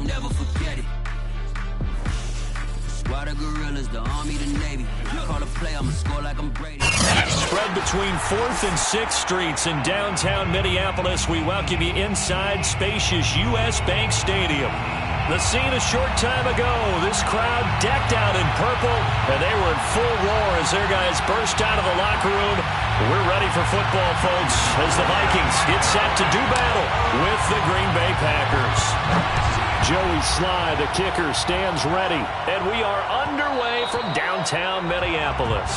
won't never forget it. Squad of gorillas, the army, the navy. Call a play, I'ma score like I'm Brady. Spread between 4th and 6th Streets in downtown Minneapolis. We welcome you inside spacious U.S. Bank Stadium. The scene a short time ago, this crowd decked out in purple, and they were in full roar as their guys burst out of the locker room. We're ready for football, folks, as the Vikings get set to do battle with the Green Bay Packers. Joey Sly, the kicker, stands ready, and we are underway from downtown Minneapolis.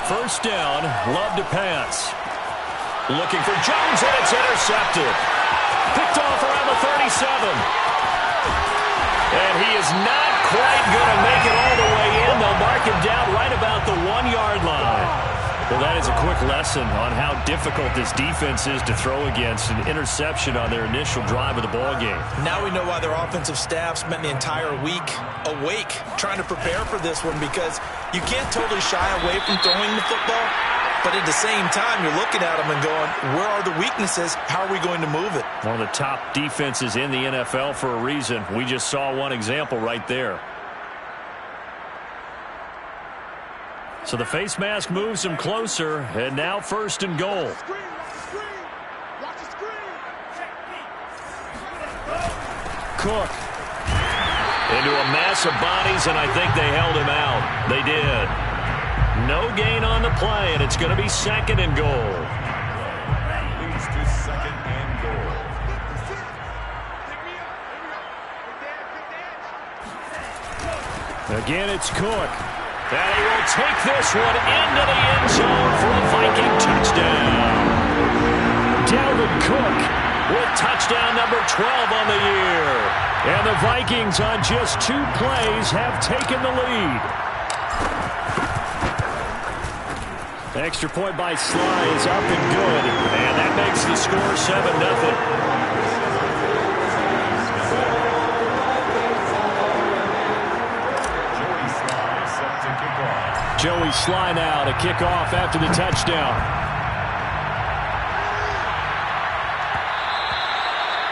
First down, Love to pass. Looking for Jones, and it's intercepted. Picked off around the 37. And he is not quite going to make it all the way in. They'll mark him down right about the 1-yard line. Well, that is a quick lesson on how difficult this defense is to throw against. An interception on their initial drive of the ballgame. Now we know why their offensive staff spent the entire week awake trying to prepare for this one, because you can't totally shy away from throwing the football, but at the same time, you're looking at them and going, where are the weaknesses? How are we going to move it? One of the top defenses in the NFL for a reason. We just saw one example right there. So the face mask moves him closer, and now 1st and goal. Cook. Into a mass of bodies, and I think they held him out. They did. No gain on the play, and it's going to be 2nd and goal. Leads to 2nd and goal. Again, it's Cook. And he will take this one into the end zone for a Viking touchdown. Dalvin Cook with touchdown number 12 on the year. And the Vikings on just 2 plays have taken the lead. Extra point by Sly is up and good. And that makes the score 7-0. Joey Sly now to kick off after the touchdown.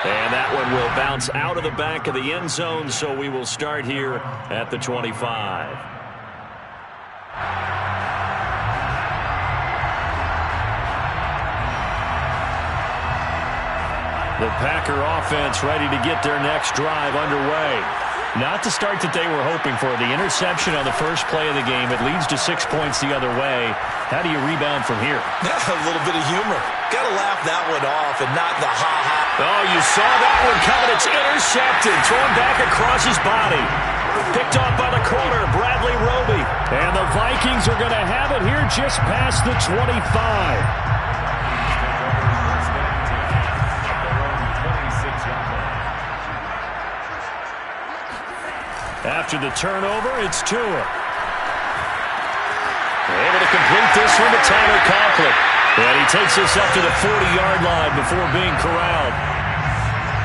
And that one will bounce out of the back of the end zone, so we will start here at the 25. The Packer offense ready to get their next drive underway. Not the start that they were hoping for. The interception on the first play of the game. It leads to 6 points the other way. How do you rebound from here? A little bit of humor. Got to laugh that one off and not the ha-ha. Oh, you saw that one coming. It's intercepted. Thrown back across his body. Picked off by the corner, Bradley Roby. And the Vikings are going to have it here just past the 25. After the turnover, it's Tua. Able to complete this one to Tyler Conklin. And he takes this up to the 40-yard line before being corralled.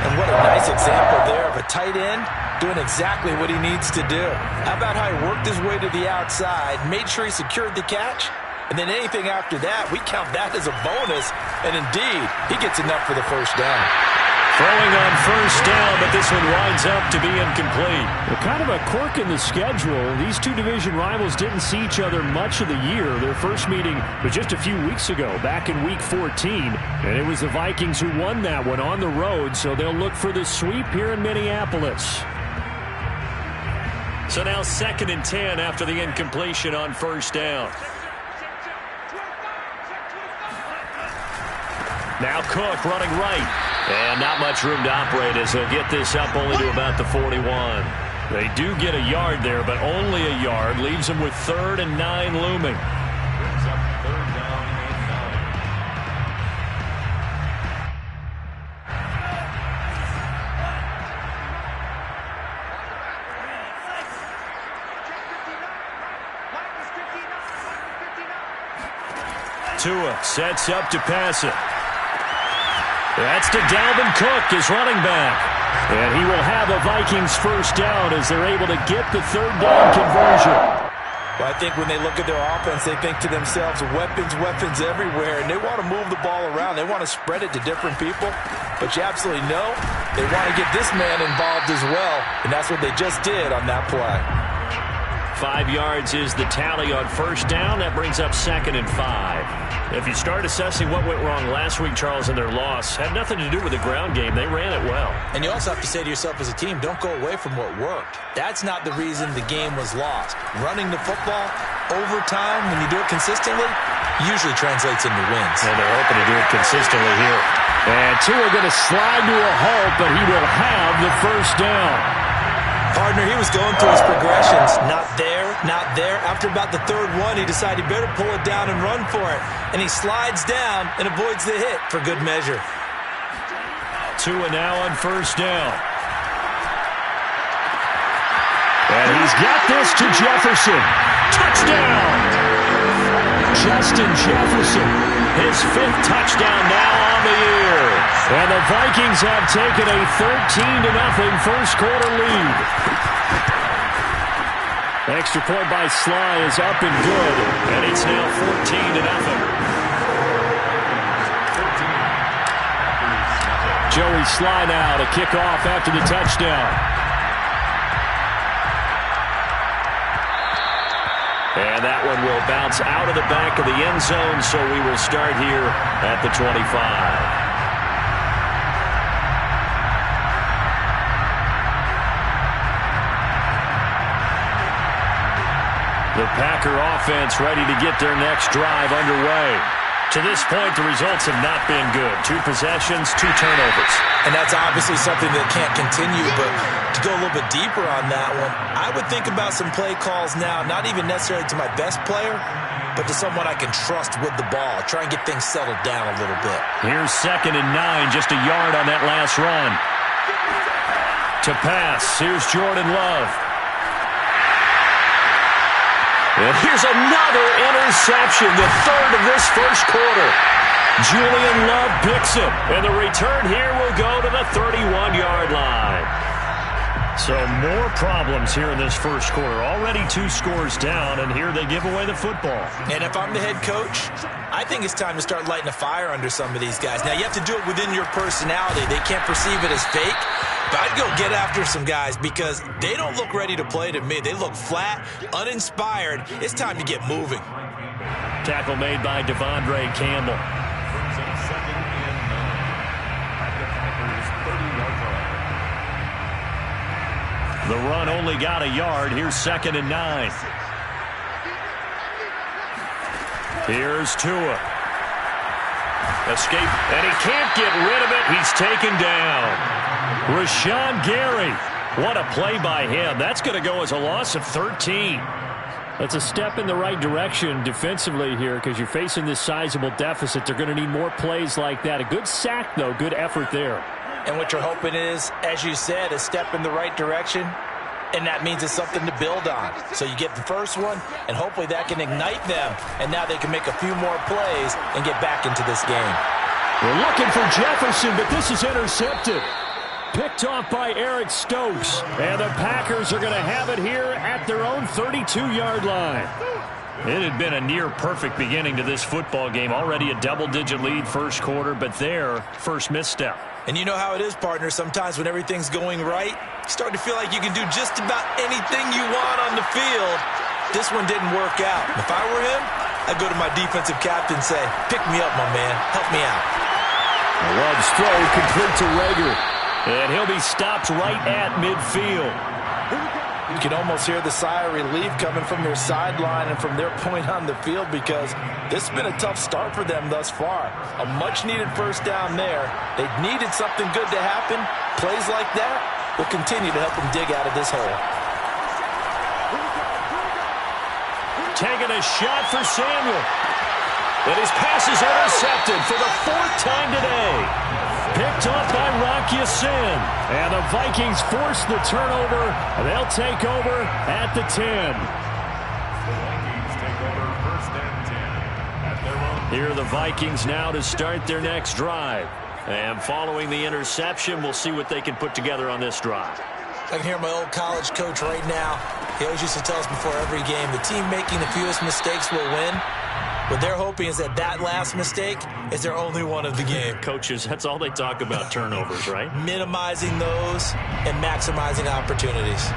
And what a nice example there of a tight end doing exactly what he needs to do. How about how he worked his way to the outside, made sure he secured the catch, and then anything after that, we count that as a bonus. And indeed, he gets enough for the first down. Throwing on first down, but this one winds up to be incomplete. Well, kind of a quirk in the schedule. These two division rivals didn't see each other much of the year. Their first meeting was just a few weeks ago, back in Week 14. And it was the Vikings who won that one on the road, so they'll look for the sweep here in Minneapolis. So now 2nd and 10 after the incompletion on first down. Now Cook running right. And not much room to operate as they'll get this up only to about the 41. They do get a yard there, but only a yard. Leaves them with 3rd and 9 looming. Brings up 3rd down and 9. Tua sets up to pass it. That's to Dalvin Cook, his running back. And he will have a Vikings first down as they're able to get the third down conversion. Well, I think when they look at their offense, they think to themselves, weapons, weapons everywhere, and they want to move the ball around. They want to spread it to different people, but you absolutely know they want to get this man involved as well, and that's what they just did on that play. 5 yards is the tally on first down. That brings up 2nd and 5. If you start assessing what went wrong last week, Charles, in their loss, had nothing to do with the ground game. They ran it well. And you also have to say to yourself as a team, don't go away from what worked. That's not the reason the game was lost. Running the football over time, when you do it consistently, usually translates into wins. And they're hoping to do it consistently here. And Tua going to slide to a halt, but he will have the first down. Partner, he was going through his progressions. Not there, not there. After about the third one, he decided he better pull it down and run for it. And he slides down and avoids the hit for good measure. Tua now on first down. And he's got this to Jefferson. Touchdown! Justin Jefferson, his 5th touchdown now on the year. And the Vikings have taken a 13-0 first quarter lead. Extra point by Sly is up and good, and it's now 14-0. Joey Sly now to kick off after the touchdown. And that one will bounce out of the back of the end zone, so we will start here at the 25. The Packer offense ready to get their next drive underway. To this point, the results have not been good. 2 possessions, 2 turnovers. And that's obviously something that can't continue, but to go a little bit deeper on that one, I would think about some play calls now, not even necessarily to my best player, but to someone I can trust with the ball. Try and get things settled down a little bit. Here's 2nd and 9, just a yard on that last run. To pass, here's Jordan Love. And here's another interception, the 3rd of this first quarter. Julian Love picks it, and the return here will go to the 31-yard line. So more problems here in this first quarter. Already 2 scores down, and here they give away the football. And if I'm the head coach, I think it's time to start lighting a fire under some of these guys. Now, you have to do it within your personality. They can't perceive it as fake. But I'd go get after some guys because they don't look ready to play to me. They look flat, uninspired. It's time to get moving. Tackle made by Devondre Campbell. The run only got a yard. Here's 2nd and 9. Here's Tua. Escape, and he can't get rid of it. He's taken down. Rashawn Gary. What a play by him. That's going to go as a loss of 13. That's a step in the right direction defensively here because you're facing this sizable deficit. They're going to need more plays like that. A good sack, though. Good effort there. And what you're hoping is, as you said, a step in the right direction, and that means it's something to build on. So you get the first one, and hopefully that can ignite them, and now they can make a few more plays and get back into this game. We're looking for Jefferson, but this is intercepted. Picked off by Eric Stokes, and the Packers are going to have it here at their own 32-yard line. It had been a near-perfect beginning to this football game. Already a double-digit lead first quarter, but their first misstep. And you know how it is, partner. Sometimes when everything's going right, you start to feel like you can do just about anything you want on the field. This one didn't work out. If I were him, I'd go to my defensive captain and say, pick me up, my man. Help me out. Love's throw complete to Rager. And he'll be stopped right at midfield. You can almost hear the sigh of relief coming from their sideline and from their point on the field because this has been a tough start for them thus far. A much-needed first down there. They needed something good to happen. Plays like that will continue to help them dig out of this hole. Taking a shot for Samuel. And his pass is intercepted for the 4th time today. Picked up by Rock Ya-Sin. And the Vikings force the turnover. They'll take over at the 10. The Vikings take over 1st and 10 at their own Here are the Vikings now to start their next drive. And following the interception, we'll see what they can put together on this drive. I can hear my old college coach right now. He always used to tell us before every game, the team making the fewest mistakes will win. What they're hoping is that last mistake is their only one of the game. Coaches, that's all they talk about, turnovers, right? Minimizing those and maximizing opportunities.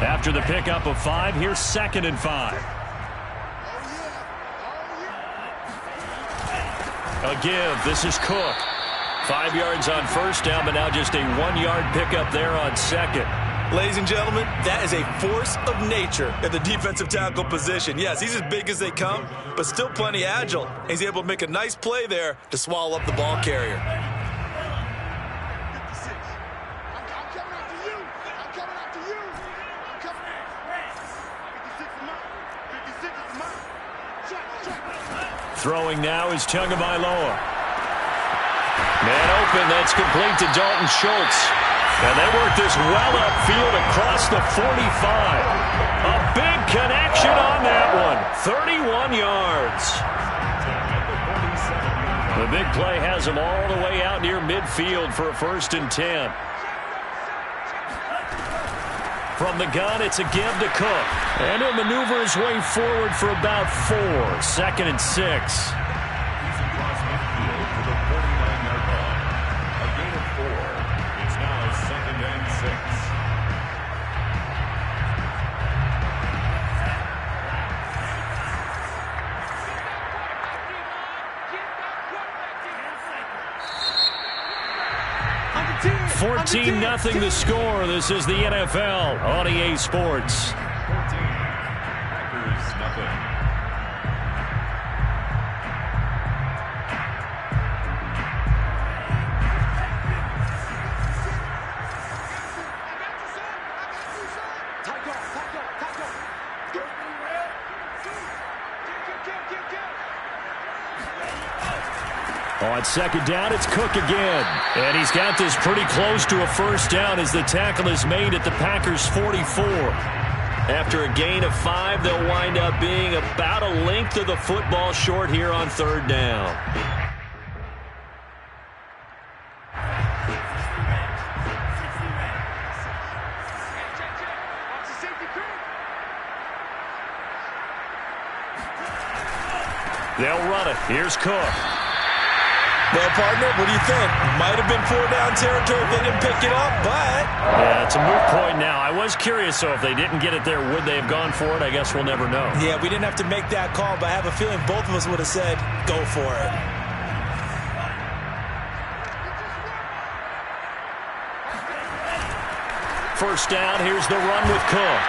After the pickup of 5, here's 2nd and 5. A give. This is Cook. 5 yards on first down, but now just a 1-yard pickup there on 2nd. Ladies and gentlemen, that is a force of nature in the defensive tackle position. Yes, he's as big as they come, but still plenty agile. He's able to make a nice play there to swallow up the ball carrier. Throwing now is Tagovailoa. Man open, that's complete to Dalton Schultz. And they work this well upfield across the 45. A big connection on that one. 31 yards. The big play has him all the way out near midfield for a 1st and 10. From the gun, it's a give to Cook. And he'll maneuver his way forward for about 4. 2nd and 6. Nothing the score. This is the NFL on EA Sports. 14. Packers nothing. On 2nd down, it's Cook again. And he's got this pretty close to a 1st down as the tackle is made at the Packers' 44. After a gain of 5, they'll wind up being about a length of the football short here on 3rd down. They'll run it. Here's Cook. Well, partner, what do you think? Might have been 4-down territory if they didn't pick it up, but... Yeah, it's a moot point now. I was curious, so if they didn't get it there, would they have gone for it? I guess we'll never know. Yeah, we didn't have to make that call, but I have a feeling both of us would have said, go for it. First down, here's the run with Cook.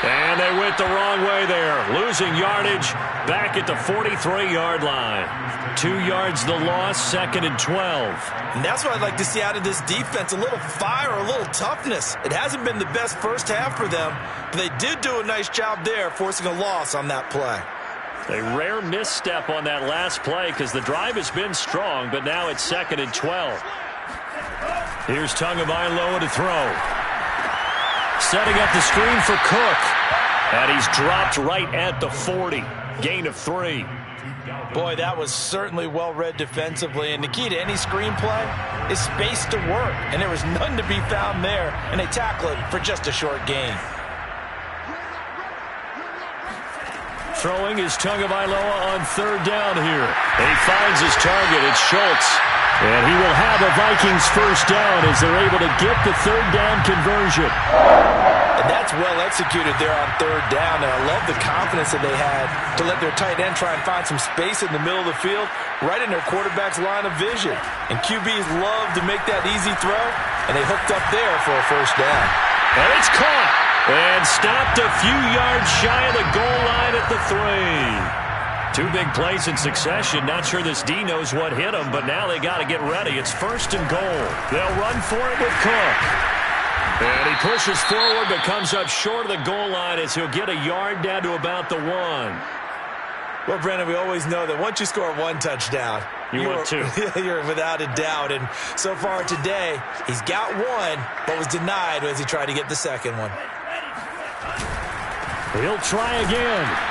And they went the wrong way there, losing yardage back at the 43-yard line. 2 yards the loss, 2nd and 12. And that's what I'd like to see out of this defense, a little fire, a little toughness. It hasn't been the best first half for them, but they did do a nice job there, forcing a loss on that play. A rare misstep on that last play because the drive has been strong, but now it's 2nd and 12. Here's Tagovailoa to throw. Setting up the screen for Cook. And he's dropped right at the 40. Gain of 3. Boy, that was certainly well-read defensively. And the key to any screenplay is space to work. And there was none to be found there. And they tackle it for just a short gain. Throwing is Tagovailoa on 3rd down here. He finds his target. It's Schultz. And he will have a Vikings 1st down as they're able to get the 3rd down conversion. And that's well executed there on 3rd down. And I love the confidence that they had to let their tight end try and find some space in the middle of the field, right in their quarterback's line of vision. And QBs love to make that easy throw, and they hooked up there for a 1st down. And it's caught and stopped a few yards shy of the goal line at the 3. 2 big plays in succession. Not sure this D knows what hit him, but now they got to get ready. It's 1st and goal. They'll run for it with Cook. And he pushes forward but comes up short of the goal line as he'll get a yard down to about the 1. Well, Brandon, we always know that once you score 1 touchdown, you're 2. You're without a doubt. And so far today, he's got 1, but was denied as he tried to get the 2nd one. He'll try again.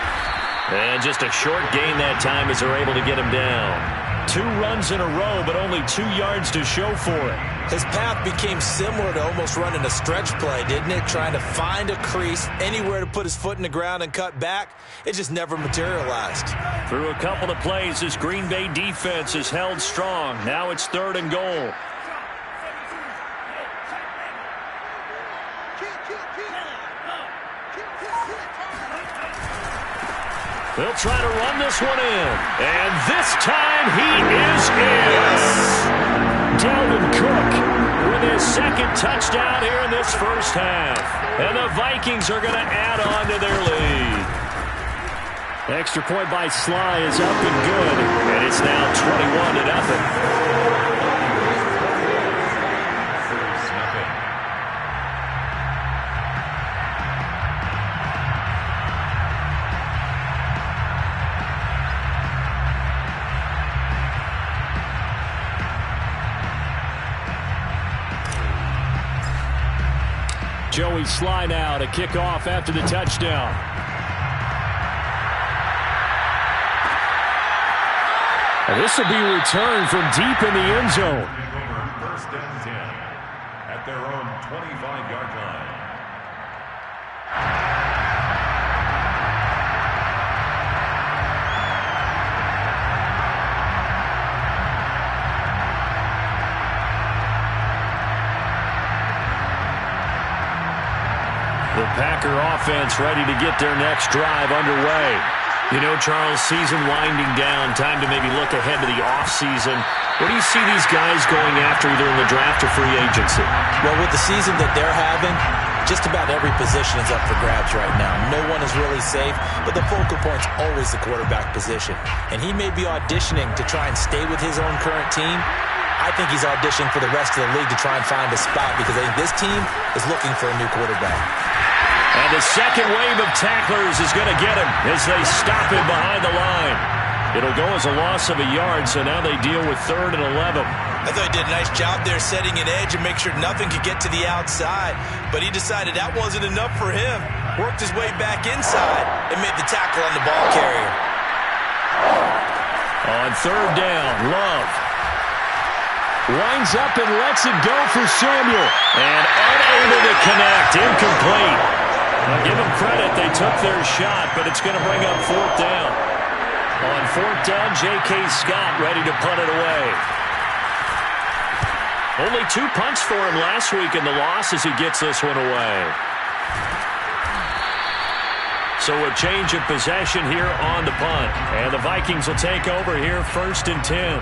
And just a short gain that time as they're able to get him down. 2 runs in a row, but only 2 yards to show for it. His path became similar to almost running a stretch play, didn't it? Trying to find a crease, anywhere to put his foot in the ground and cut back. It just never materialized. Through a couple of plays, this Green Bay defense is held strong. Now it's 3rd and goal. They'll try to run this one in. And this time he is in. Yes. Dalvin Cook with his 2nd touchdown here in this first half. And the Vikings are going to add on to their lead. Extra point by Sly is up and good. And it's now 21-0. Joey Sly now to kick off after the touchdown. And this will be returned from deep in the end zone. 1st and 10 at their own 25-yard line. The Packer offense ready to get their next drive underway. You know, Charles, season winding down, time to maybe look ahead to the offseason. What do you see these guys going after either in the draft or free agency? Well, with the season that they're having, just about every position is up for grabs right now. No one is really safe, but the focal point's always the quarterback position. And he may be auditioning to try and stay with his own current team. I think he's auditioning for the rest of the league to try and find a spot because I think this team is looking for a new quarterback. And the second wave of tacklers is going to get him as they stop him behind the line. It'll go as a loss of a yard, so now they deal with 3rd and 11. I thought he did a nice job there setting an edge and make sure nothing could get to the outside. But he decided that wasn't enough for him. Worked his way back inside and made the tackle on the ball carrier. On 3rd down, Love winds up and lets it go for Samuel. And unable to connect, incomplete. Now give them credit, they took their shot, but it's going to bring up 4th down. On 4th down, J.K. Scott ready to punt it away. Only 2 punts for him last week in the loss as he gets this one away. So a change of possession here on the punt. And the Vikings will take over here 1st and 10.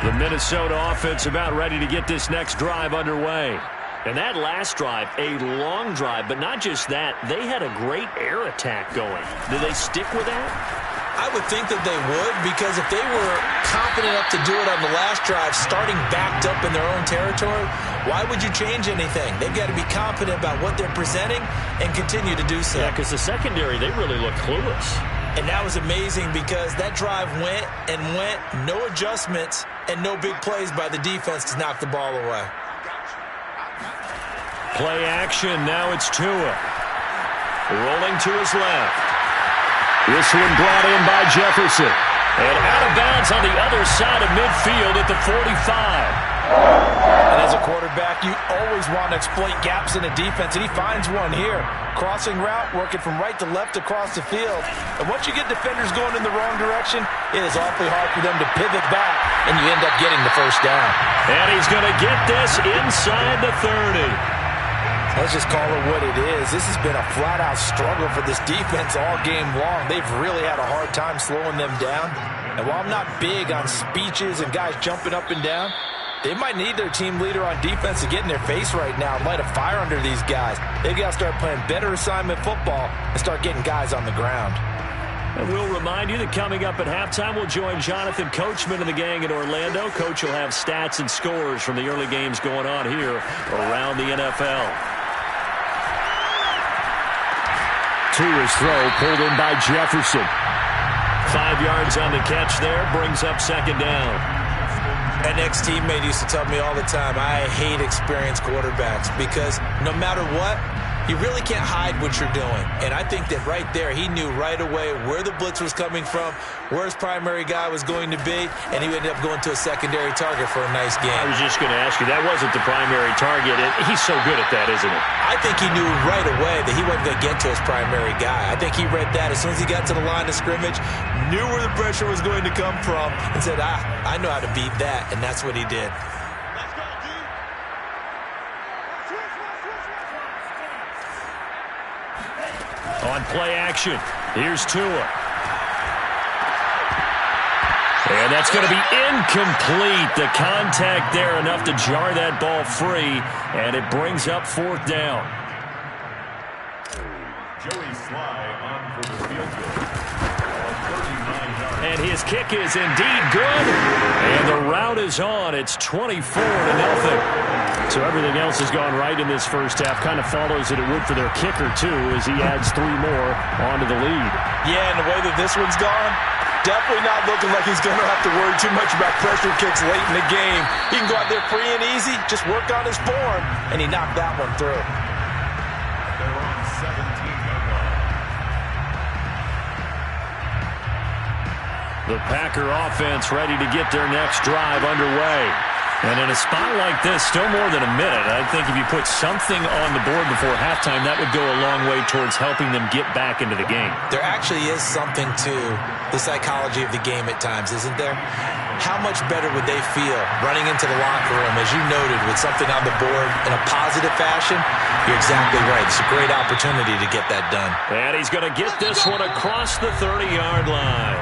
The Minnesota offense about ready to get this next drive underway. And that last drive, a long drive, but not just that. They had a great air attack going. Do they stick with that? I would think that they would, because if they were confident enough to do it on the last drive, starting backed up in their own territory, why would you change anything? They've got to be confident about what they're presenting and continue to do so. Yeah, because the secondary, they really look clueless. And that was amazing because that drive went and went, no adjustments, and no big plays by the defense to knock the ball away. Play action, now it's Tua. Rolling to his left. This one brought in by Jefferson. And out of bounds on the other side of midfield at the 45. And as a quarterback, you always want to exploit gaps in the defense, and he finds one here. Crossing route, working from right to left across the field. And once you get defenders going in the wrong direction, it is awfully hard for them to pivot back, and you end up getting the 1st down. And he's going to get this inside the 30. Let's just call it what it is. This has been a flat-out struggle for this defense all game long. They've really had a hard time slowing them down. And while I'm not big on speeches and guys jumping up and down, they might need their team leader on defense to get in their face right now and light a fire under these guys. They've got to start playing better assignment football and start getting guys on the ground. And we'll remind you that coming up at halftime, we'll join Jonathan Coachman and the gang in Orlando. Coach will have stats and scores from the early games going on here around the NFL. Tua's throw pulled in by Jefferson. 5 yards on the catch there, brings up 2nd down. An ex-teammate used to tell me all the time, I hate experienced quarterbacks because no matter what, you really can't hide what you're doing. And I think that right there, he knew right away where the blitz was coming from, where his primary guy was going to be, and he ended up going to a secondary target for a nice game. I was just going to ask you, that wasn't the primary target. He's so good at that, isn't he? I think he knew right away that he wasn't going to get to his primary guy. I think he read that as soon as he got to the line of scrimmage, knew where the pressure was going to come from, and said, I know how to beat that, and that's what he did. On play action, here's Tua. And that's going to be incomplete. The contact there enough to jar that ball free, and it brings up 4th down. Joey Sly on for the field goal. And his kick is indeed good. And the route is on. It's 24-0. So everything else has gone right in this first half. Kind of follows that it would for their kicker, too, as he adds 3 more onto the lead. Yeah, and the way that this one's gone, definitely not looking like he's going to have to worry too much about pressure kicks late in the game. He can go out there free and easy, just work on his form, and he knocked that one through. They're on 17-yard line. The Packer offense ready to get their next drive underway. And in a spot like this, still more than a minute, I think if you put something on the board before halftime, that would go a long way towards helping them get back into the game. There actually is something to the psychology of the game at times, isn't there? How much better would they feel running into the locker room, as you noted, with something on the board in a positive fashion? You're exactly right. It's a great opportunity to get that done. And he's going to get this one across the 30-yard line.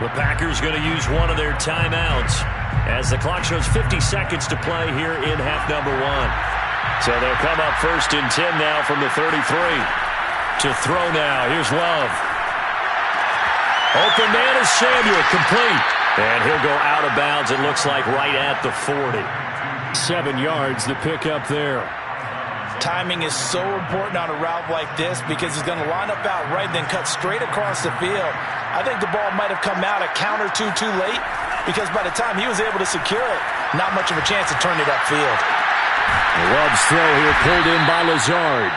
The Packers going to use one of their timeouts as the clock shows 50 seconds to play here in half number 1. So they'll come up 1st and 10 now from the 33. To throw now. Here's Love. Open man is Samuel, complete. And he'll go out of bounds, it looks like, right at the 40. 7 yards, the pickup there. Timing is so important on a route like this because he's going to line up out right, then cut straight across the field. I think the ball might have come out a count or two too late because by the time he was able to secure it, not much of a chance to turn it upfield. Love's throw here pulled in by Lazard.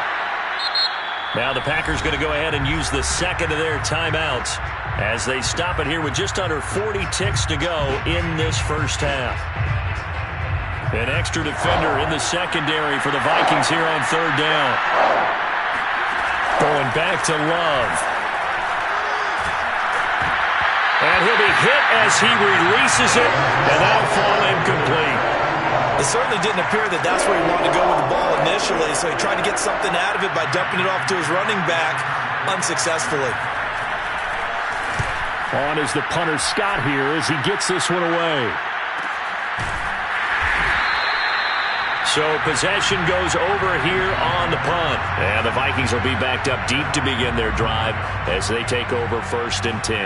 Now the Packers going to go ahead and use the second of their timeouts as they stop it here with just under 40 ticks to go in this first half. An extra defender in the secondary for the Vikings here on 3rd down. Going back to Love. And he'll be hit as he releases it, and that'll fall incomplete. It certainly didn't appear that that's where he wanted to go with the ball initially, so he tried to get something out of it by dumping it off to his running back unsuccessfully. On is the punter Scott here as he gets this one away. So possession goes over here on the punt. And the Vikings will be backed up deep to begin their drive as they take over 1st and 10.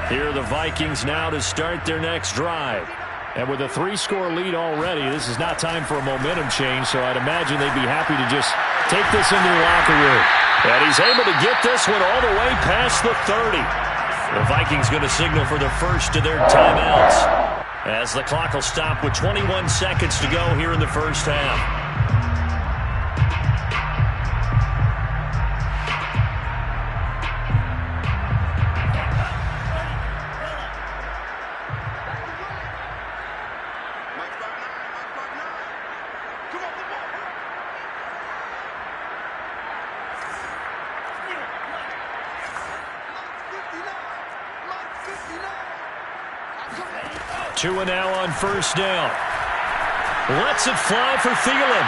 Here are the Vikings now to start their next drive. And with a 3-score lead already, this is not time for a momentum change, so I'd imagine they'd be happy to just take this into the locker room. And he's able to get this one all the way past the 30. The Vikings going to signal for the first of their timeouts as the clock will stop with 21 seconds to go here in the first half. Tua now on 1st down. Lets it fly for Thielen.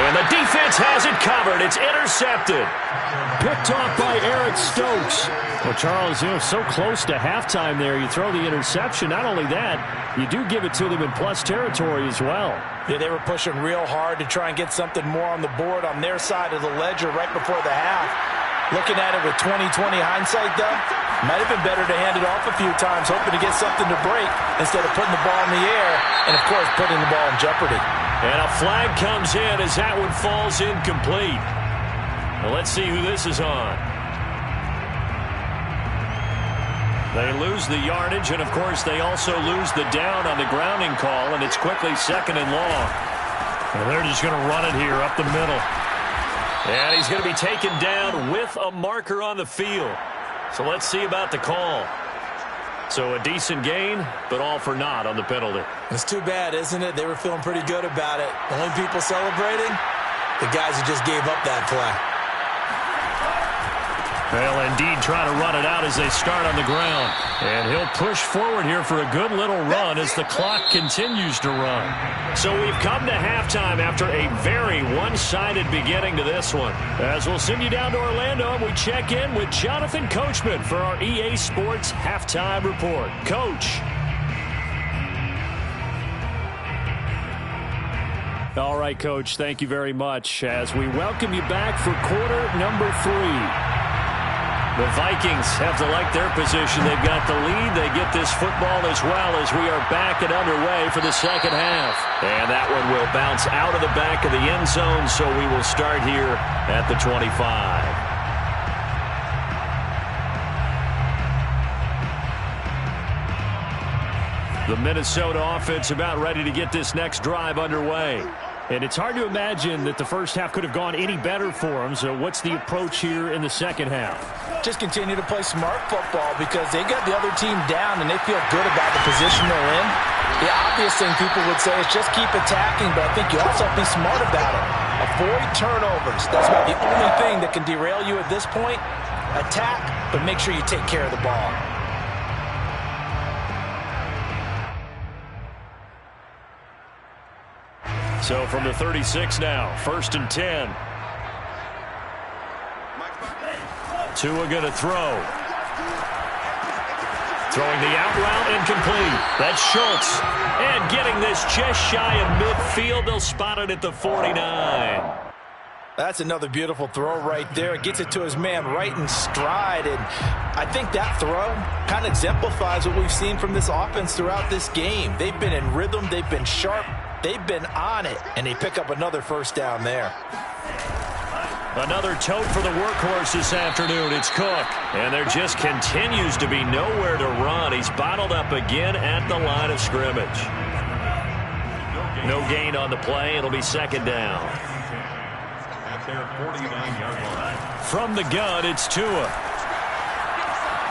And the defense has it covered. It's intercepted. Picked off by Eric Stokes. Well, Charles, so close to halftime there. You throw the interception. Not only that, you do give it to them in plus territory as well. Yeah, they were pushing real hard to try and get something more on the board on their side of the ledger right before the half. Looking at it with 20/20 hindsight, though, might have been better to hand it off a few times, hoping to get something to break instead of putting the ball in the air and, of course, putting the ball in jeopardy. And a flag comes in as that one falls incomplete. Well, let's see who this is on. They lose the yardage, and, of course, they also lose the down on the grounding call, and it's quickly 2nd and long. And they're just going to run it here up the middle. And he's going to be taken down with a marker on the field. So let's see about the call. So a decent gain, but all for naught on the penalty. It's too bad, isn't it? They were feeling pretty good about it. The only people celebrating, the guys who just gave up that play. Well, indeed, trying to run it out as they start on the ground. And he'll push forward here for a good little run as the clock continues to run. So we've come to halftime after a very one-sided beginning to this one. As we'll send you down to Orlando, and we check in with Jonathan Coachman for our EA Sports Halftime Report. Coach. All right, Coach, thank you very much as we welcome you back for quarter number 3. The Vikings have to like their position. They've got the lead. They get this football as well as we are back and underway for the second half. And that one will bounce out of the back of the end zone, so we will start here at the 25. The Minnesota offense about ready to get this next drive underway. And it's hard to imagine that the first half could have gone any better for them. So what's the approach here in the second half? Just continue to play smart football because they got the other team down and they feel good about the position they're in. The obvious thing people would say is just keep attacking, but I think you also have to be smart about it. Avoid turnovers. That's about the only thing that can derail you at this point. Attack, but make sure you take care of the ball. So from the 36 now, 1st and 10. Tua going to throw. Throwing the out route incomplete. That's Schultz. And getting this just shy of midfield. They'll spot it at the 49. That's another beautiful throw right there. Gets it to his man right in stride. And I think that throw kind of exemplifies what we've seen from this offense throughout this game. They've been in rhythm. They've been sharp. They've been on it. And they pick up another first down there. Another tote for the workhorse this afternoon. It's Cook. And there just continues to be nowhere to run. He's bottled up again at the line of scrimmage. No gain on the play. It'll be 2nd down. At their 49-yard line. From the gun, it's Tua.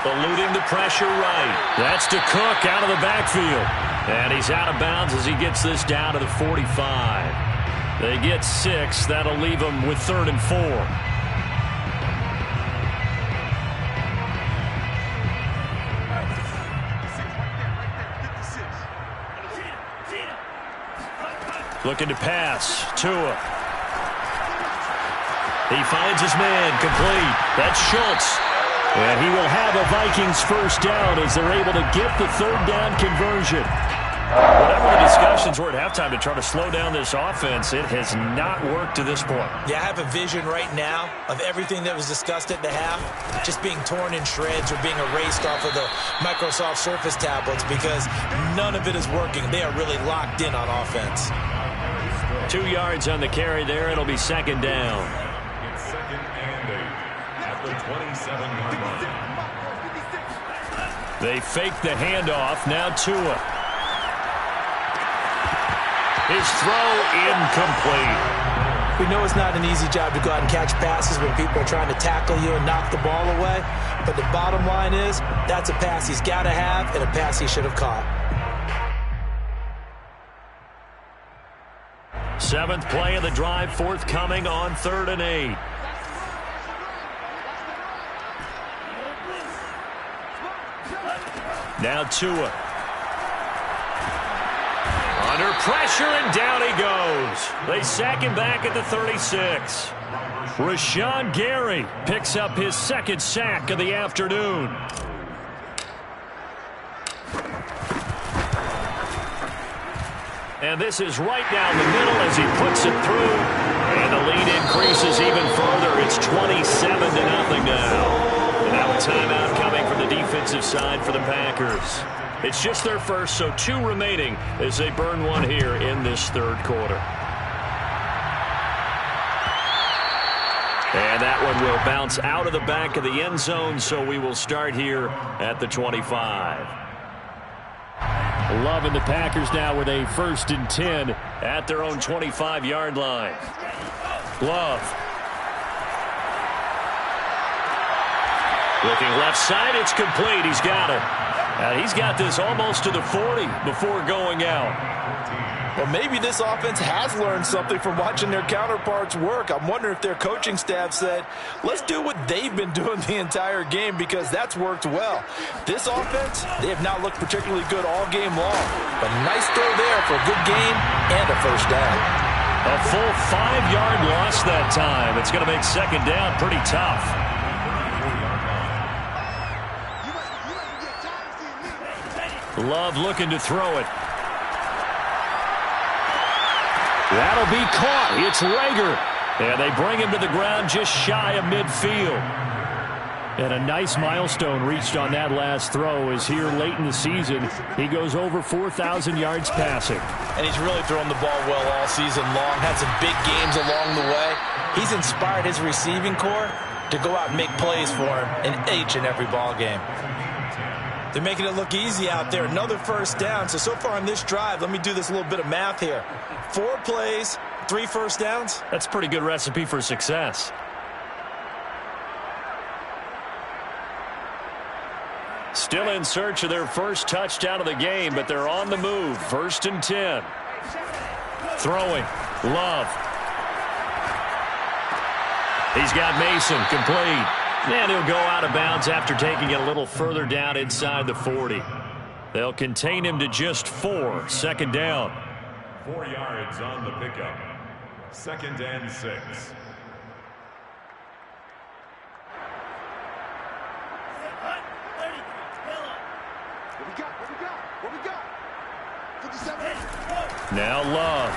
Eluding the pressure right. That's to Cook out of the backfield. And he's out of bounds as he gets this down to the 45. They get 6. That'll leave them with 3rd and 4. Looking to pass. Tua. He finds his man. Complete. That's Schultz. And he will have a Vikings first down as they're able to get the 3rd down conversion. Whatever the discussions were at halftime to try to slow down this offense, it has not worked to this point. Yeah, I have a vision right now of everything that was discussed at the half just being torn in shreds or being erased off of the Microsoft Surface tablets because none of it is working. They are really locked in on offense. 2 yards on the carry there. It'll be 2nd down. It's 2nd and 8 at the 27-yard line. They fake the handoff. Now Tua. His throw incomplete. We know it's not an easy job to go out and catch passes when people are trying to tackle you and knock the ball away. But the bottom line is, that's a pass he's got to have and a pass he should have caught. 7th play of the drive forthcoming on 3rd and 8. Now Tua. Under pressure, and down he goes. They sack him back at the 36. Rashawn Gary picks up his 2nd sack of the afternoon. And this is right down the middle as he puts it through. And the lead increases even further. It's 27-0 now. And now a timeout coming from the defensive side for the Packers. It's just their first, so 2 remaining as they burn one here in this 3rd quarter. And And that one will bounce out of the back of the end zone, so we will start here at the 25. Loving the Packers now with a 1st and 10 at their own 25-yard line. Love. Looking left side, it's complete. He's got it. And he's got this almost to the 40 before going out. Well, maybe this offense has learned something from watching their counterparts work. I'm wondering if their coaching staff said, let's do what they've been doing the entire game, because that's worked well. This offense, they have not looked particularly good all game long. But nice throw there for a good game and a 1st down. A full 5-yard loss that time. It's going to make 2nd down pretty tough. Love looking to throw it. That'll be caught. It's Rager. And they bring him to the ground just shy of midfield. And a nice milestone reached on that last throw as here late in the season, he goes over 4,000 yards passing. And he's really thrown the ball well all season long. Had some big games along the way. He's inspired his receiving corps to go out and make plays for him in each and every ball game. They're making it look easy out there. Another 1st down. So far on this drive, let me do this little bit of math here. 4 plays, 3 1st downs. That's a pretty good recipe for success. Still in search of their 1st touchdown of the game, but they're on the move. 1st and 10. Throwing. Love. He's got Mason complete. And he'll go out of bounds after taking it a little further down inside the 40. They'll contain him to just 4. 2nd down. 4 yards on the pickup. 2nd and 6. What we got? 57. Now Love.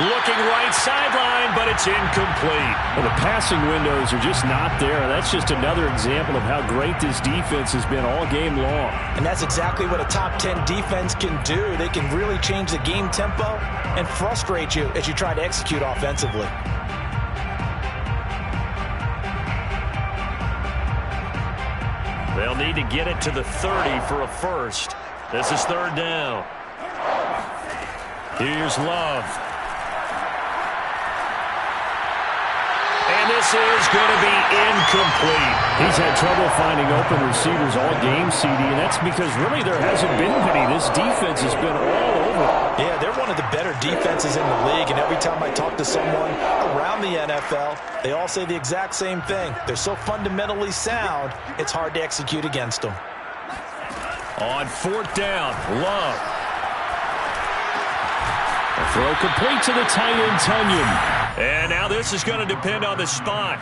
Looking right sideline, but it's incomplete. Well, the passing windows are just not there. That's just another example of how great this defense has been all game long. And that's exactly what a top 10 defense can do. They can really change the game tempo and frustrate you as you try to execute offensively. They'll need to get it to the 30 for a 1st. This is 3rd down. Here's Love. And this is going to be incomplete. He's had trouble finding open receivers all game, CD, and that's because really there hasn't been many. This defense has been all over. Yeah, they're one of the better defenses in the league, and every time I talk to someone around the NFL, they all say the exact same thing. They're so fundamentally sound, it's hard to execute against them. On 4th down, Love. A throw complete to the tight end, Tunyon. And now this is going to depend on the spot.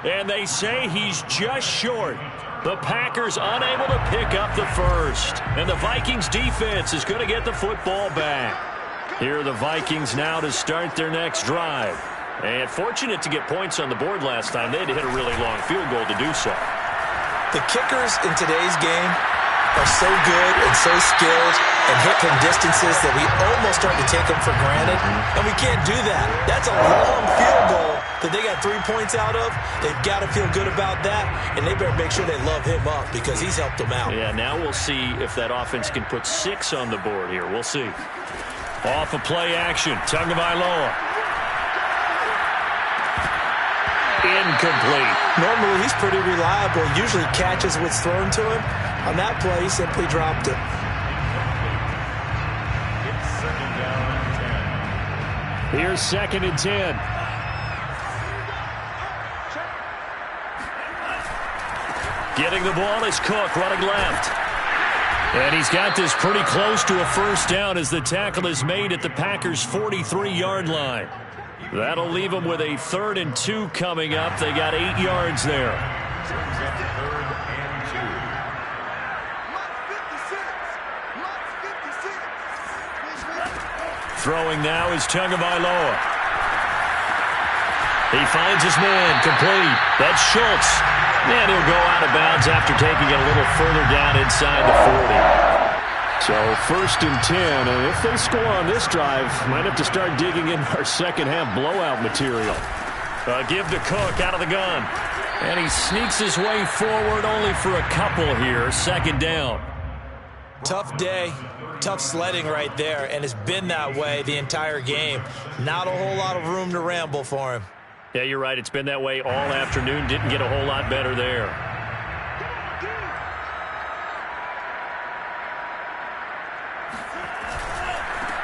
And they say he's just short. The Packers unable to pick up the 1st. And the Vikings defense is going to get the football back. Here are the Vikings now to start their next drive. And fortunate to get points on the board last time. They had to hit a really long field goal to do so. The kickers in today's game are so good and so skilled and hit from distances that we almost start to take them for granted, and we can't do that. That's a long field goal that they got 3 points out of. They've got to feel good about that, and they better make sure they love him up because he's helped them out. Yeah, now we'll see if that offense can put 6 on the board here. We'll see. Off of play action, Tagovailoa. Incomplete. Normally, he's pretty reliable. Usually catches what's thrown to him. On that play, he simply dropped it. It's 2nd down and 10. Here's 2nd and 10. Getting the ball is Cook running left. And he's got this pretty close to a 1st down as the tackle is made at the Packers' 43-yard line. That'll leave them with a 3rd and 2 coming up. They got 8 yards there. Brings up 3rd and 2. Throwing now is Tagovailoa. He finds his man, complete. That's Schultz. And he'll go out of bounds after taking it a little further down inside the 40. So 1st and 10, and if they score on this drive, might have to start digging in our second half blowout material. Give to Cook out of the gun. And he sneaks his way forward only for a couple here. 2nd down. Tough day, tough sledding right there, and it's been that way the entire game. Not a whole lot of room to ramble for him. Yeah, you're right. It's been that way all afternoon. Didn't get a whole lot better there.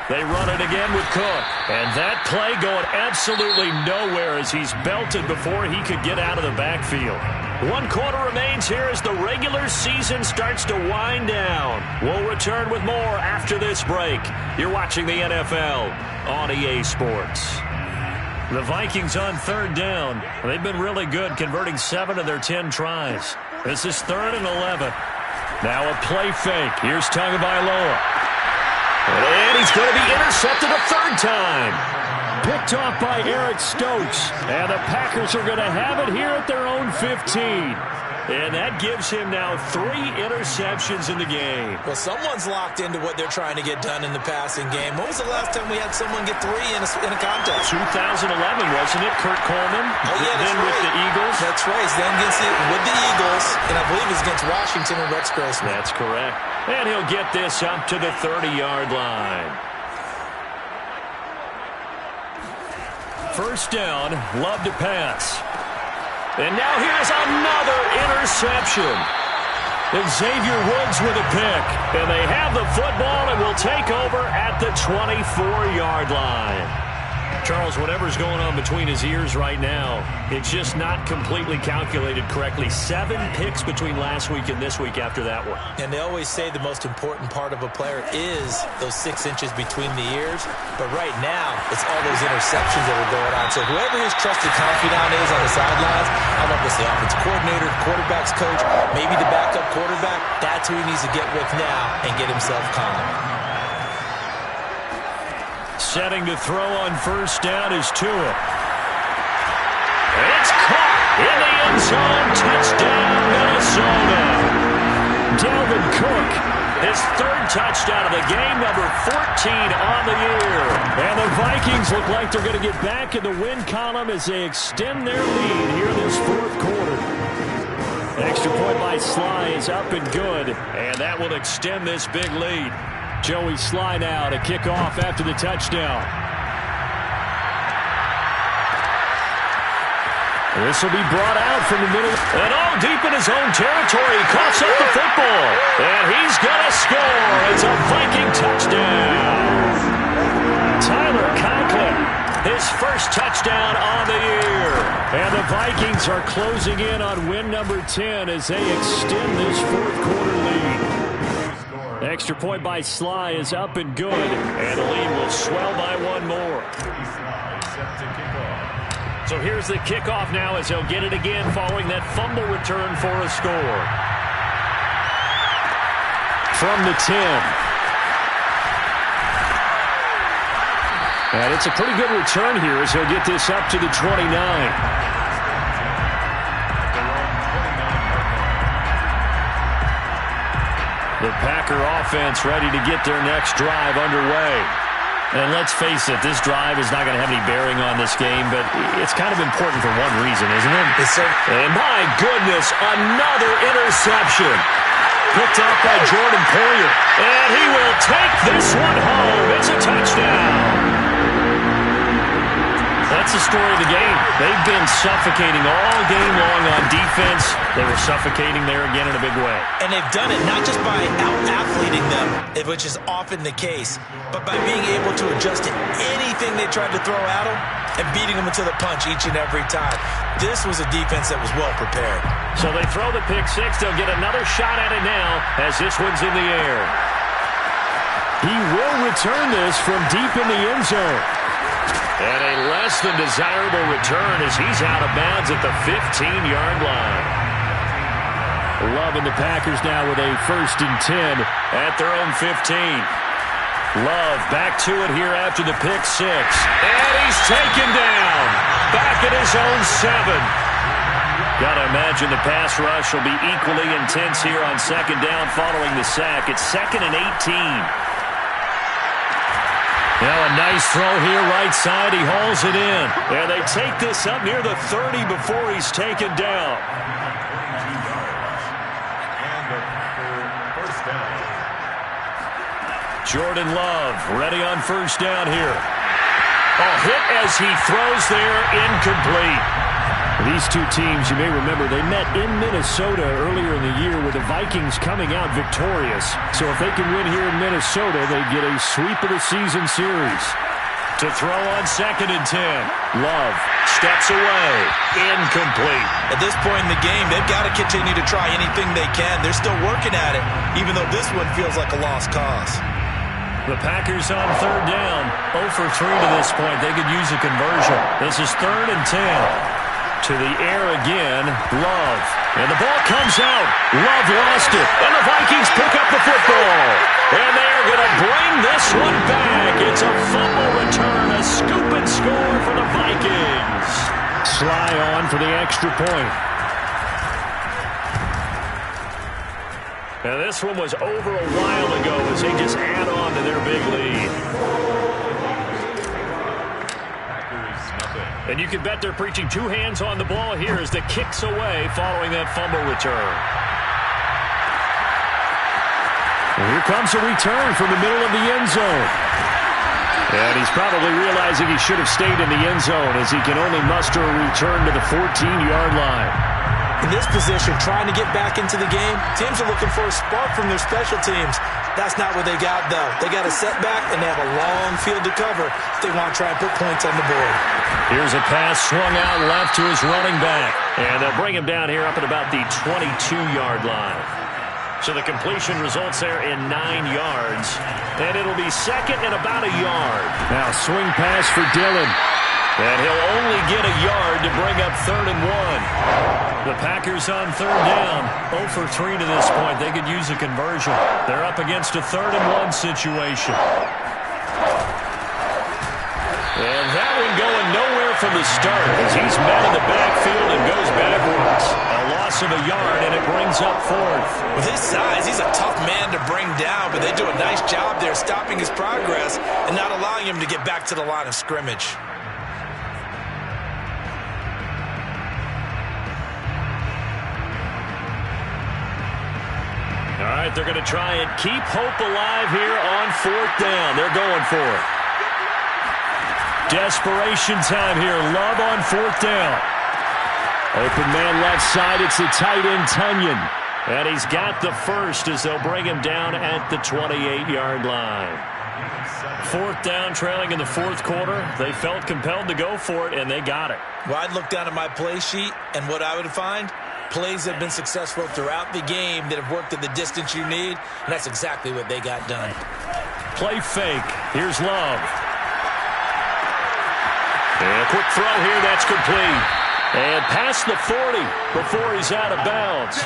They run it again with Cook. And that play going absolutely nowhere as he's belted before he could get out of the backfield. 1 quarter remains here as the regular season starts to wind down. We'll return with more after this break. You're watching the NFL on EA Sports. The Vikings on 3rd down. They've been really good, converting 7 of their 10 tries. This is 3rd and 11. Now a play fake. Here's Tagovailoa. And he's going to be intercepted a 3rd time. Picked off by Eric Stokes. And the Packers are going to have it here at their own 15. And that gives him now 3 interceptions in the game. Well, someone's locked into what they're trying to get done in the passing game. When was the last time we had someone get 3 in a contest? 2011, wasn't it? Kurt Coleman. Oh, yeah, that's then right. With the Eagles. That's right. Then with the Eagles, and I believe it's against Washington and Rex Grossman. That's correct. And he'll get this up to the 30-yard line. 1st down, Love to pass. And now here's another interception. Xavier Woods with a pick. And they have the football and will take over at the 24-yard line. Charles, whatever's going on between his ears right now, it's just not completely calculated correctly. 7 picks between last week and this week after that one. And they always say the most important part of a player is those 6 inches between the ears. But right now, it's all those interceptions that are going on. So whoever his trusted confidant is on the sidelines, I don't know if it's the offensive coordinator, the quarterback's coach, maybe the backup quarterback, that's who he needs to get with now and get himself calm. Setting to throw on 1st down is Tua. It's caught in the end zone. Touchdown, Minnesota. Dalvin Cook. His 3rd touchdown of the game, number 14 on the year. And the Vikings look like they're going to get back in the win column as they extend their lead here in this 4th quarter. Extra point by Sly is up and good. And that will extend this big lead. Joey Sly now to kick off after the touchdown. This will be brought out from the middle. And all deep in his own territory. He coughs up the football. And he's going to score. It's a Viking touchdown. Tyler Conklin, his 1st touchdown on the year. And the Vikings are closing in on win number 10 as they extend this 4th quarter lead. Extra point by Sly is up and good. And the lead will swell by 1 more. So here's the kickoff now as he'll get it again following that fumble return for a score. From the 10. And it's a pretty good return here as he'll get this up to the 29. The Packer offense ready to get their next drive underway. And let's face it, this drive is not going to have any bearing on this game, but it's kind of important for one reason, isn't it? Yes, sir. And my goodness, another interception. Picked off by Jordan Poyer. And he will take this one home. It's a touchdown. That's the story of the game. They've been suffocating all game long on defense. They were suffocating there again in a big way. And they've done it not just by out-athleting them, which is often the case, but by being able to adjust to anything they tried to throw at them and beating them into the punch each and every time. This was a defense that was well prepared. So they throw the pick 6. They'll get another shot at it now as this one's in the air. He will return this from deep in the end zone. And a less than desirable return as he's out of bounds at the 15-yard line. Love and the Packers now with a 1st and 10 at their own 15. Love back to it here after the pick 6. And he's taken down back at his own 7. Got to imagine the pass rush will be equally intense here on second down following the sack. It's 2nd and 18. Now a nice throw here right side. He hauls it in. And they take this up near the 30 before he's taken down. Jordan Love ready on first down here. Oh, hit as he throws there, incomplete. These two teams, you may remember, they met in Minnesota earlier in the year with the Vikings coming out victorious. So if they can win here in Minnesota, they get a sweep of the season series. To throw on 2nd and 10. Love steps away, incomplete. At this point in the game, they've got to continue to try anything they can. They're still working at it, even though this one feels like a lost cause. The Packers on third down. 0 for 3 to this point. They could use a conversion. This is 3rd and 10. To the air again, Love. And the ball comes out. Love lost it. And the Vikings pick up the football. And they're going to bring this one back. It's a fumble return. A scoop and score for the Vikings. Sly on for the extra point. Now this one was over a while ago as they just add on to their big lead. And you can bet they're preaching 2 hands on the ball here as the kick's away following that fumble return. And here comes a return from the middle of the end zone. And he's probably realizing he should have stayed in the end zone as he can only muster a return to the 14-yard line. In this position, trying to get back into the game, teams are looking for a spark from their special teams. That's not what they got, though. They got a setback, and they have a long field to cover if they want to try and put points on the board. Here's a pass swung out left to his running back. And they'll bring him down here up at about the 22-yard line. So the completion results there in 9 yards. And it'll be 2nd and about a yard. Now swing pass for Dillon. And he'll only get a yard to bring up 3rd and 1. The Packers on third down. 0 for 3 to this point. They could use a conversion. They're up against a 3rd and 1 situation. And that one going nowhere from the start as he's met in the backfield and goes backwards. A loss of a yard, and it brings up 4th. With his size, he's a tough man to bring down, but they do a nice job there stopping his progress and not allowing him to get back to the line of scrimmage. All right, they're going to try and keep hope alive here on 4th down. They're going for it. Desperation time here. Love on 4th down. Open man left side. It's the tight end, Tunyon. And he's got the first as they'll bring him down at the 28-yard line. 4th down, trailing in the 4th quarter. They felt compelled to go for it, and they got it. Well, I'd look down at my play sheet, and what I would find, plays have been successful throughout the game that have worked at the distance you need, and that's exactly what they got done. Play fake. Here's Love. And a quick throw here. That's complete. And past the 40 before he's out of bounds.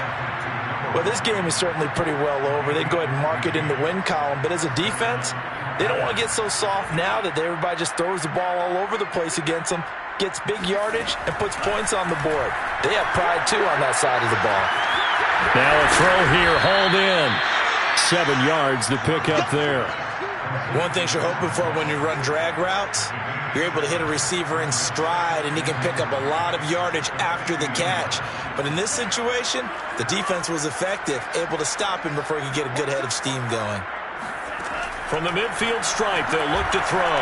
Well, this game is certainly pretty well over. They go ahead and mark it in the win column. But as a defense, they don't want to get so soft now that everybody just throws the ball all over the place against them, gets big yardage, and puts points on the board. They have pride, too, on that side of the ball. Now a throw here, hauled in. 7 yards to pick up there. One thing you're hoping for when you run drag routes, you're able to hit a receiver in stride, and he can pick up a lot of yardage after the catch. But in this situation, the defense was effective, able to stop him before he could get a good head of steam going. From the midfield stripe, they'll look to throw.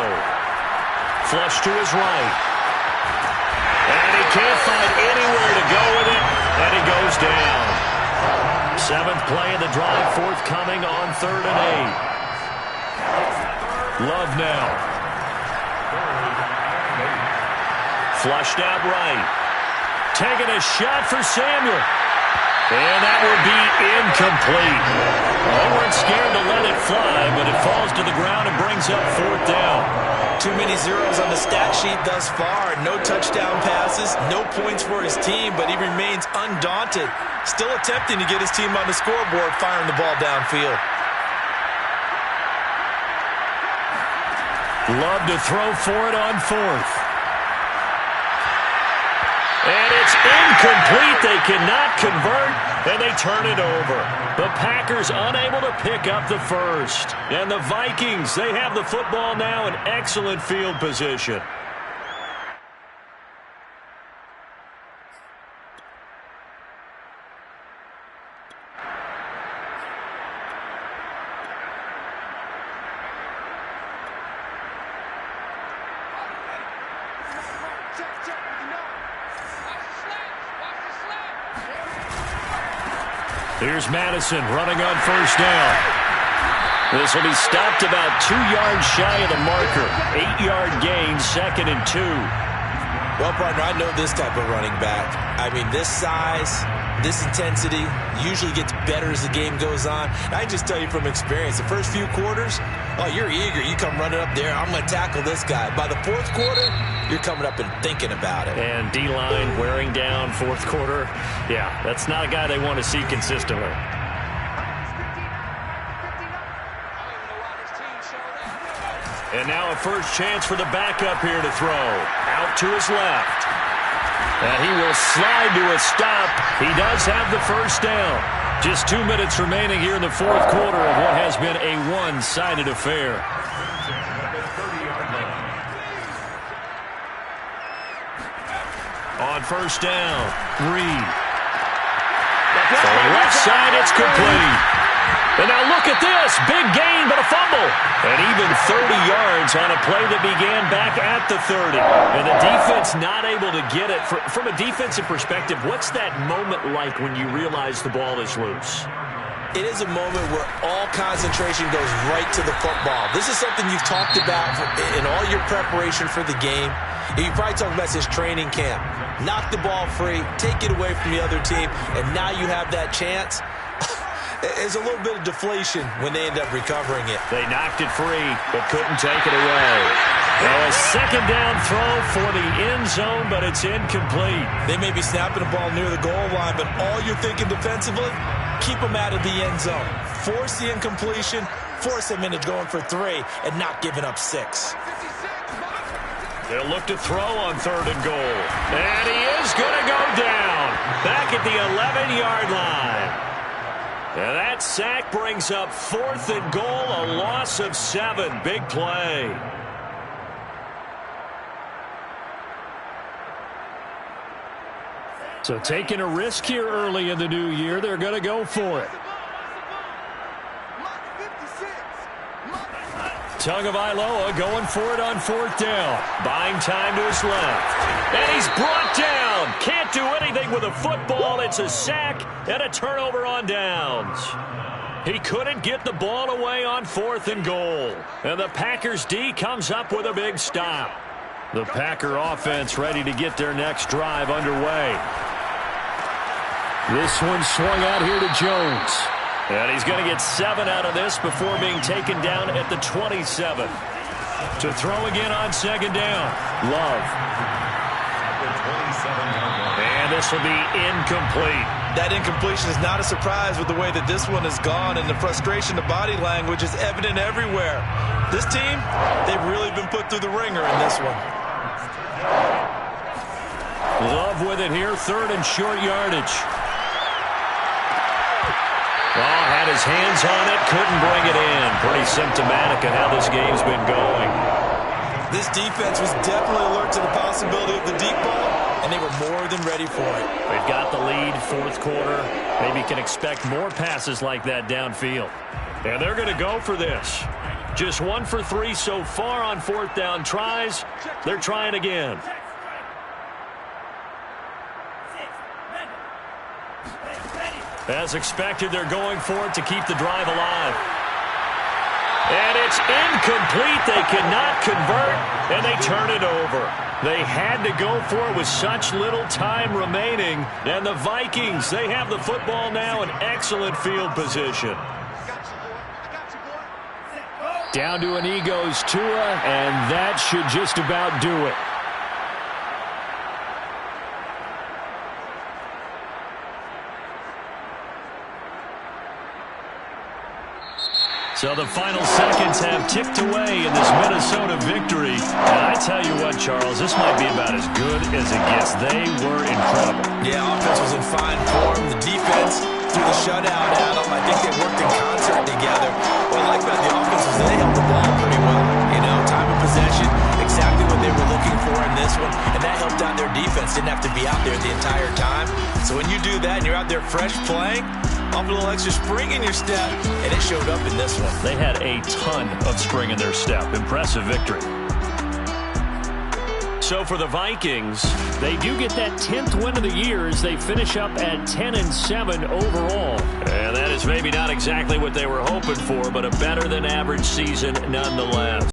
Flush to his right. And he can't find anywhere to go with it, and he goes down. 7th play of the drive, forthcoming on 3rd and 8. Love now. Flushed out right. Taking a shot for Samuel. And that will be incomplete. They weren't scared to let it fly, but it falls to the ground and brings up 4th down. Too many zeros on the stat sheet thus far. No touchdown passes, no points for his team, but he remains undaunted. Still attempting to get his team on the scoreboard, firing the ball downfield. Love to throw for it on 4th. And it's incomplete. They cannot convert, and they turn it over. The Packers unable to pick up the first. And the Vikings, they have the football now in excellent field position. Here's Madison running on first down. This will be stopped about 2 yards shy of the marker. 8-yard gain, 2nd and 2. Well, partner, I know this type of running back. I mean, this size, this intensity usually gets better as the game goes on. And I just tell you from experience, the first few quarters, oh, you're eager. You come running up there, I'm going to tackle this guy. By the fourth quarter, you're coming up and thinking about it. And D-line wearing down fourth quarter. Yeah, that's not a guy they want to see consistently. And now a first chance for the backup here to throw. Out to his left. And he will slide to a stop. He does have the first down. Just 2 minutes remaining here in the fourth quarter of what has been a one-sided affair. On first down, Reed. To the left side, it's complete. And now look at this. Big gain, but a fumble. And even 30 yards on a play that began back at the 30. And the defense not able to get it. From a defensive perspective, what's that moment like when you realize the ball is loose? It is a moment where all concentration goes right to the football. This is something you've talked about in all your preparation for the game. You probably talked about this training camp. Knock the ball free, take it away from the other team, and now you have that chance. There's a little bit of deflation when they end up recovering it. They knocked it free, but couldn't take it away. Now a second down throw for the end zone, but it's incomplete. They may be snapping the ball near the goal line, but all you're thinking defensively, keep them out of the end zone. Force the incompletion, force them into going for 3, and not giving up 6. They'll look to throw on 3rd and goal. And he is going to go down back at the 11-yard line. And that sack brings up 4th and goal, a loss of 7. Big play. So taking a risk here early in the new year, they're going to go for it. Tagovailoa going for it on 4th down. Buying time to his left. And he's brought down. Can't do anything with a football. It's a sack and a turnover on downs. He couldn't get the ball away on 4th and goal. And the Packers D comes up with a big stop. The Packer offense ready to get their next drive underway. This one swung out here to Jones. And he's going to get 7 out of this before being taken down at the 27. To throw again on 2nd down. Love. And this will be incomplete. That incompletion is not a surprise with the way that this one has gone, and the frustration, the body language is evident everywhere. This team, they've really been put through the ringer in this one. Love with it here, 3rd and short yardage. Oh, had his hands on it, couldn't bring it in. Pretty symptomatic of how this game's been going. This defense was definitely alert to the possibility of the deep ball, and they were more than ready for it. They've got the lead, 4th quarter. Maybe can expect more passes like that downfield. And they're going to go for this. Just 1 for 3 so far on 4th down tries. They're trying again. As expected, they're going for it to keep the drive alive. And it's incomplete. They cannot convert, and they turn it over. They had to go for it with such little time remaining. And the Vikings, they have the football now in excellent field position. Down to an Eagles Tua, and that should just about do it. So the final seconds have ticked away in this Minnesota victory. And I tell you what, Charles, this might be about as good as it gets. They were incredible. Yeah, offense was in fine form. The defense threw the shutout at them. I think they worked in concert together. What I like about the offense was they held the ball pretty well. You know, time of possession, exactly what they were looking for in this one. And that helped out their defense. Didn't have to be out there the entire time. So when you do that and you're out there fresh playing, a little extra spring in your step, and it showed up in this one. They had a ton of spring in their step. Impressive victory. So for the Vikings, they do get that 10th win of the year as they finish up at 10-7 overall. And that is maybe not exactly what they were hoping for, but a better than average season nonetheless.